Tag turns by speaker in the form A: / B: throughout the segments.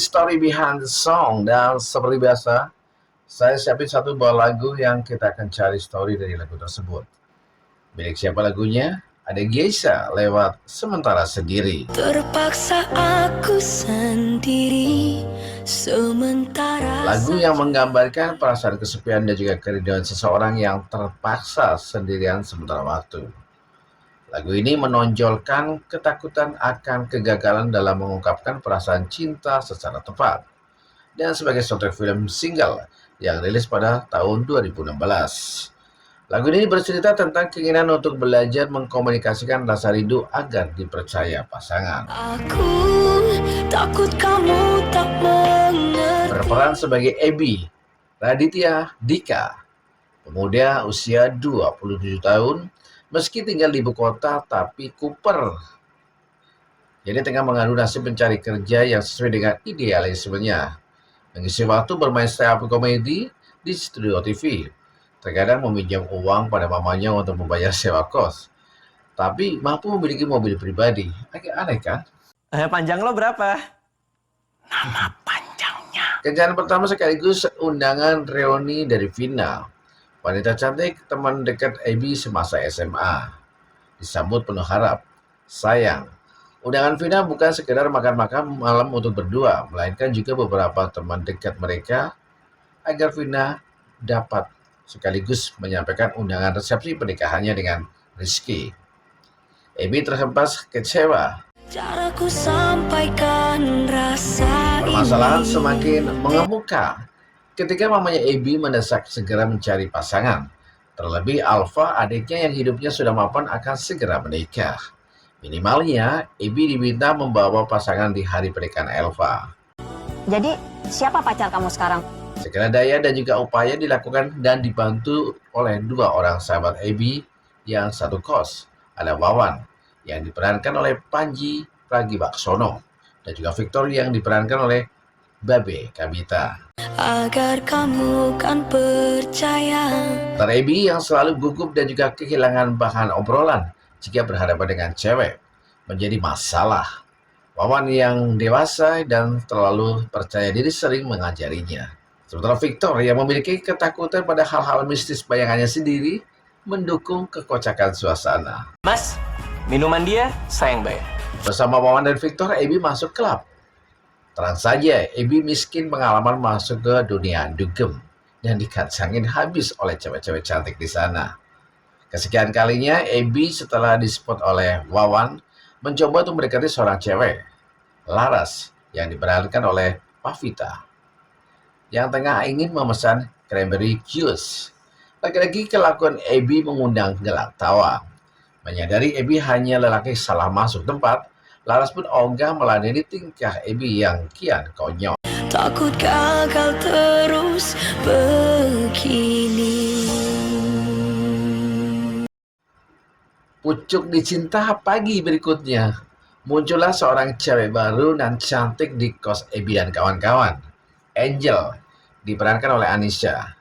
A: story behind the song. Dan seperti biasa, saya siapin satu buah lagu yang kita akan cari story dari lagu tersebut. Milik siapa lagunya? Ada Geisha lewat Sementara Sendiri.
B: Terpaksa aku sendiri sementara.
A: Lagu yang menggambarkan perasaan kesepian dan juga kerinduan seseorang yang terpaksa sendirian sementara waktu. Lagu ini menonjolkan ketakutan akan kegagalan dalam mengungkapkan perasaan cinta secara tepat. Dan sebagai soundtrack film single yang rilis pada tahun 2016. Lagu ini bercerita tentang keinginan untuk belajar mengkomunikasikan rasa rindu agar dipercaya pasangan.
B: Aku takut kamu tak mengerti.
A: Berperan sebagai Ebi, Raditya Dika, pemuda usia 27 tahun, meski tinggal di ibu kota tapi kuper. Jadi tengah mengadu nasib mencari kerja yang sesuai dengan idealismenya. Mengisi waktu bermain stand-up komedi di studio TV. Terkadang meminjam uang pada mamanya untuk membayar sewa kos. Tapi mampu memiliki mobil pribadi. Agak aneh kan?
C: Panjang lo berapa?
D: Nama panjangnya.
A: Kencan pertama sekaligus undangan reuni dari Vina. Wanita cantik teman dekat Ebi semasa SMA. Disambut penuh harap. Sayang, undangan Vina bukan sekedar makan-makan malam untuk berdua, melainkan juga beberapa teman dekat mereka agar Vina dapat sekaligus menyampaikan undangan resepsi pernikahannya dengan Rizky. Ebi terhempas kecewa.
B: Caraku sampaikan rasa
A: Permasalahan
B: ini.
A: semakin mengemuka ketika mamanya Ebi mendesak segera mencari pasangan. Terlebih Alfa, adiknya yang hidupnya sudah mapan akan segera menikah. Minimalnya, Ebi diminta membawa pasangan di hari pernikahan Elva.
E: Jadi, siapa pacar kamu sekarang?
A: Segala daya dan juga upaya dilakukan dan dibantu oleh dua orang sahabat Ebi yang satu kos. Ada Wawan yang diperankan oleh Panji Pragiwaksono dan juga Victor yang diperankan oleh Babe Kabita.
B: Agar kamu kan percaya.
A: Ebi yang selalu gugup dan juga kehilangan bahan obrolan jika berhadapan dengan cewek menjadi masalah. Wawan yang dewasa dan terlalu percaya diri sering mengajarinya. Sementara Victor yang memiliki ketakutan pada hal-hal mistis bayangannya sendiri mendukung kekocakan suasana.
C: Mas, minuman dia saya yang bayar.
A: Bersama Wawan dan Victor, Ebi masuk klub. Terang saja, Ebi miskin pengalaman masuk ke dunia dugem dan dikacangin habis oleh cewek-cewek cantik di sana. Kesekian kalinya, Ebi setelah dispot oleh Wawan mencoba untuk mendekati seorang cewek, Laras, yang diperankan oleh Pavita, yang tengah ingin memesan cranberry juice. Lagi-lagi kelakuan Ebi mengundang gelak tawa. Menyadari Ebi hanya lelaki salah masuk tempat, Laras pun ogah meladeni tingkah Ebi yang kian konyol.
B: Takut gagal terus begini.
A: Pucuk dicinta pagi berikutnya. Muncullah seorang cewek baru dan cantik di kos Ebi dan kawan-kawan. Angel, diperankan oleh Anisha.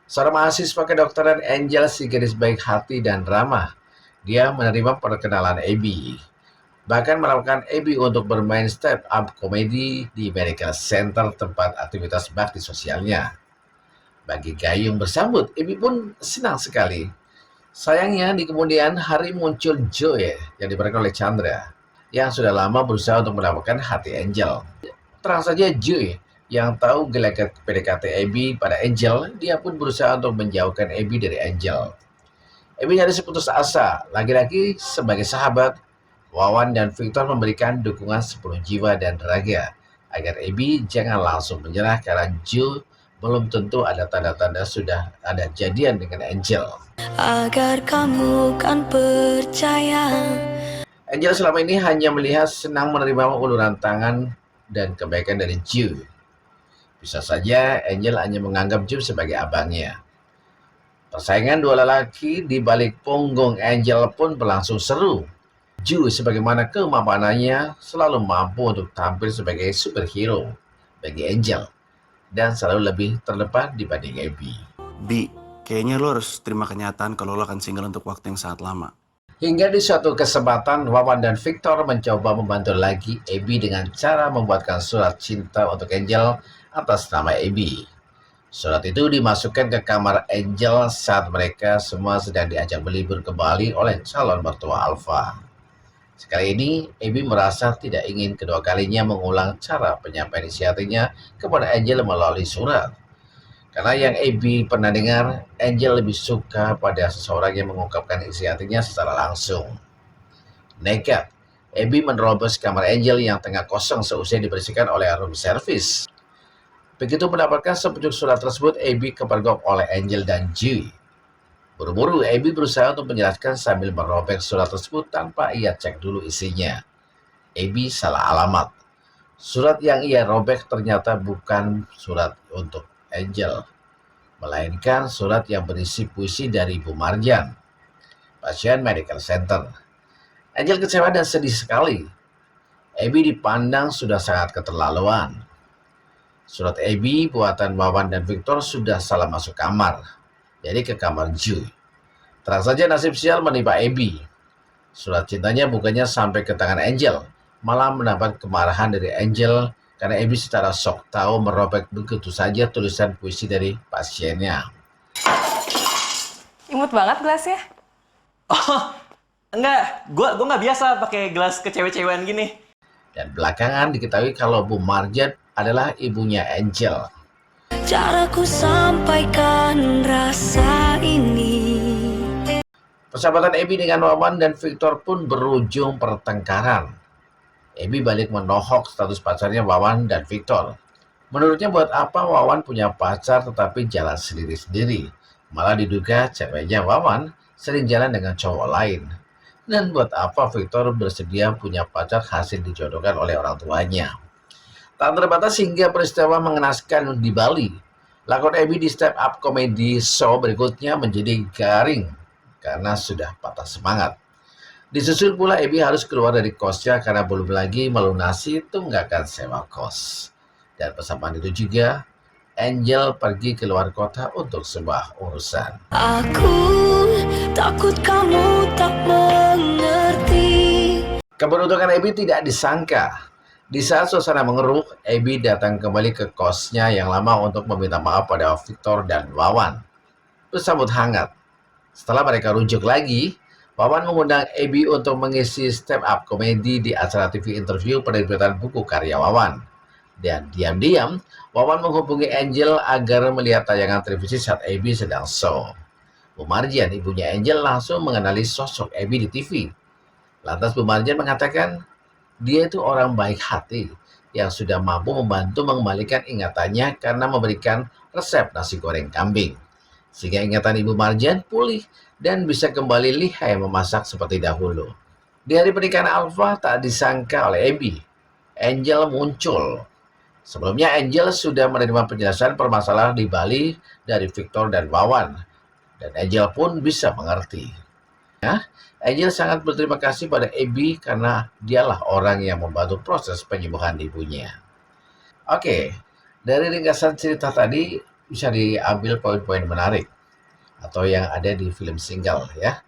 A: Seorang mahasiswa kedokteran, Angel si gadis baik hati dan ramah. Dia menerima perkenalan Ebi. Bahkan melakukan Ebi untuk bermain stand-up komedi di Medical Center tempat aktivitas bakti sosialnya. Bagi Gayung bersambut, Ebi pun senang sekali. Sayangnya di kemudian hari muncul Joy yang diperankan oleh Chandra yang sudah lama berusaha untuk mendapatkan hati Angel. Terang saja Joy yang tahu gelagat PDKT Ebi pada Angel, dia pun berusaha untuk menjauhkan Ebi dari Angel. Ebi nyaris putus asa, lagi-lagi sebagai sahabat, Wawan dan Victor memberikan dukungan sepenuh jiwa dan raga agar Ebi jangan langsung menyerah karena Joy belum tentu ada tanda-tanda sudah ada jadian dengan Angel.
B: Agar kamu kan percaya.
A: Angel selama ini hanya melihat senang menerima uluran tangan dan kebaikan dari Joy. Bisa saja Angel hanya menganggap Joy sebagai abangnya. Persaingan dua lelaki di balik punggung Angel pun berlangsung seru. Joy sebagaimana kemampuannya selalu mampu untuk tampil sebagai superhero bagi Angel dan selalu lebih terdepan dibanding Ebi.
D: Bi, kayaknya lo harus terima kenyataan kalau lo akan single untuk waktu yang sangat lama.
A: Hingga di suatu kesempatan, Wawan dan Victor mencoba membantu lagi Abby dengan cara membuatkan surat cinta untuk Angel atas nama Abby. Surat itu dimasukkan ke kamar Angel saat mereka semua sedang diajak berlibur ke Bali oleh calon mertua Alfa. Sekali ini, Abby merasa tidak ingin kedua kalinya mengulang cara penyampaian isi hatinya kepada Angel melalui surat. Karena yang Abby pernah dengar, Angel lebih suka pada seseorang yang mengungkapkan isi hatinya secara langsung. Nekat, Abby menerobos kamar Angel yang tengah kosong seusai dibersihkan oleh room service. Begitu mendapatkan sepucuk surat tersebut, Abby kepergok oleh Angel dan Ji. Buru-buru, Abby berusaha untuk menjelaskan sambil merobek surat tersebut tanpa ia cek dulu isinya. Abby salah alamat. Surat yang ia robek ternyata bukan surat untuk Angel, melainkan surat yang berisi puisi dari Ibu Marjan, pasien medical center. Angel kecewa dan sedih sekali. Abby dipandang sudah sangat keterlaluan. Surat Abby buatan Wawan dan Victor sudah salah masuk kamar, jadi ke kamar Ju. Terang saja nasib sial menimpa Abby. Surat cintanya bukannya sampai ke tangan Angel, malah mendapat kemarahan dari Angel karena Abby secara sok tahu merobek begitu saja tulisan puisi dari pasiennya.
F: Imut banget gelasnya.
C: Oh, enggak. Gua nggak biasa pakai gelas kecewe-cewean gini.
A: Dan belakangan diketahui kalau Bu Marjan adalah ibunya Angel.
B: Caraku sampaikan rasa ini.
A: Persahabatan Abby dengan Wawan dan Victor pun berujung pertengkaran. Abby balik menohok status pacarnya Wawan dan Victor. Menurutnya buat apa Wawan punya pacar tetapi jalan sendiri-sendiri. Malah diduga ceweknya Wawan sering jalan dengan cowok lain. Dan buat apa Victor bersedia punya pacar hasil dijodohkan oleh orang tuanya. Tak terbatas hingga peristiwa mengenaskan di Bali. Lakon Abby di step up comedy show berikutnya menjadi garing karena sudah patah semangat. Disusul pula Abby harus keluar dari kosnya karena belum lagi melunasi tunggakan sewa kos. Dan bersamaan itu juga, Angel pergi ke luar kota untuk sebuah urusan.
B: Aku takut kamu tak mengerti.
A: Keberuntungan Abby tidak disangka. Di saat suasana mengeruk, Abby datang kembali ke kosnya yang lama untuk meminta maaf pada Victor dan Wawan. Bersambut hangat. Setelah mereka rujuk lagi, Wawan mengundang Abby untuk mengisi stand-up komedi di acara TV interview penerbitan buku karya Wawan. Dan diam-diam, Wawan menghubungi Angel agar melihat tayangan televisi saat Abby sedang show. Bu Marjan, ibunya Angel, langsung mengenali sosok Abby di TV. Lantas Bu Marjan mengatakan, dia itu orang baik hati yang sudah mampu membantu mengembalikan ingatannya karena memberikan resep nasi goreng kambing. Sehingga ingatan Ibu Marjan pulih dan bisa kembali lihai memasak seperti dahulu. Di hari pernikahan Alfa tak disangka oleh Abby, Angel muncul. Sebelumnya Angel sudah menerima penjelasan permasalahan di Bali dari Victor dan Wawan. Dan Angel pun bisa mengerti. Angel sangat berterima kasih pada Abby karena dialah orang yang membantu proses penyembuhan ibunya. Oke, dari ringkasan cerita tadi bisa diambil poin-poin menarik atau yang ada di film single ya.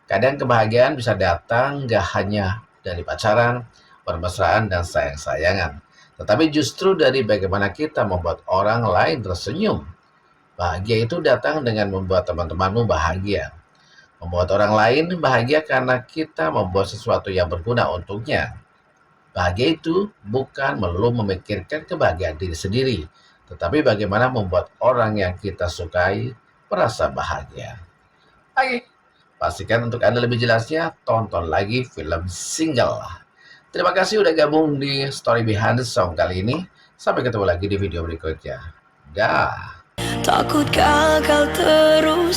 A: Kadang kebahagiaan bisa datang gak hanya dari pacaran, permesraan, dan sayang-sayangan, tetapi justru dari bagaimana kita membuat orang lain tersenyum. Bahagia itu datang dengan membuat teman-temanmu bahagia. Membuat orang lain bahagia karena kita membuat sesuatu yang berguna untuknya. Bahagia itu bukan melulu memikirkan kebahagiaan diri sendiri, tetapi bagaimana membuat orang yang kita sukai merasa bahagia. Oke, pastikan untuk Anda lebih jelasnya, tonton lagi film single. Terima kasih udah gabung di Story Behind the Song kali ini. Sampai ketemu lagi di video berikutnya. Dah.
B: Takut gagal terus.